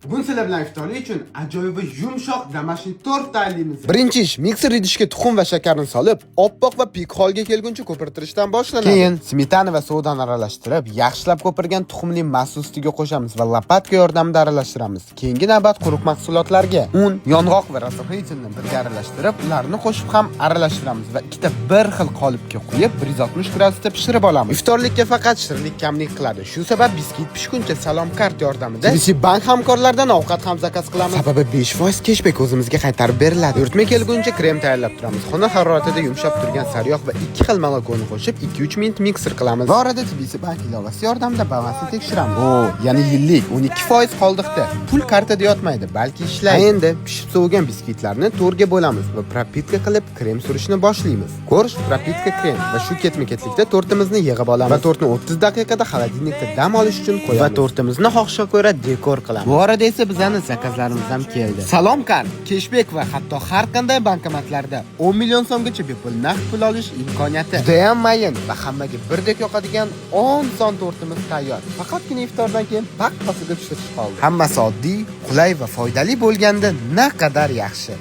Bugun sizlar bilan iftorlik uchun ajoyib yumshoq damashq tort tayyorlaymiz. Birinchi ish mikser idishga tuxum va shakarni solib, oppoq va pik holga kelguncha ko'pirtirishdan boshlanadi. Keyin smetana va sodani aralashtirib, yaxshilab ko'pirgan tuxumli massa ustiga qo'shamiz va lopatka yordamida aralashtiramiz. Keyingi navbat quruq mahsulotlarga un, yong'oq va rasaxo'yitini birga aralashtirib, ularni qo'shib ham aralashtiramiz va ikkita bir xil qolipga qo'yib 160 gradusda pishirib olamiz. Iftorlikka faqat shirinlik kamlik qiladi. Shu sabab biskit pishguncha Salom kart yordamida CBC bank hamkorlaridan ovqat ham zakaz qilamiz. Sababi 5% cashback o'zimizga qaytarib beriladi. Yo'rtma kelguncha krem tayyorlab turamiz. Xona haroratida yumshab turgan sariyog' va 2 xil molokoni qo'shib 2-3 minut mikser qilamiz. Va orada CBC bank ilovasi yordamida balansni tekshiramiz. Ya'ni yillik 12% qoldiqda. Pul kartada yotmaydi, balki ishlaydi. Endi pishib sovigan biskitlarni to'rga bo'lamiz va propitka qilib krem surishni boshlaymiz. Ko'rish propitka krem va shu ketma-ketlikda tortimizni yig'ib olamiz va tortni 30 daqiqada xolodilnikda dam olish uchun qo'yamiz va tortimizni xohishga ko'ra dekor qilamiz. Bu orada esa bizning zakazlarimiz ham keldi. Salom kart, cashback va hatto har qanday bankomatlarda 10 million so'mgacha bepul naqd pul olish imkoniyati. Juda ham mayin va hammaga birdek yoqadigan 10 son tortimiz tayyor. Faqatgina iftordan keyin paqqasiga pishirish qoldi. Hammasi oddiy, qulay va foydali bo'lganda naqadar yaxshi.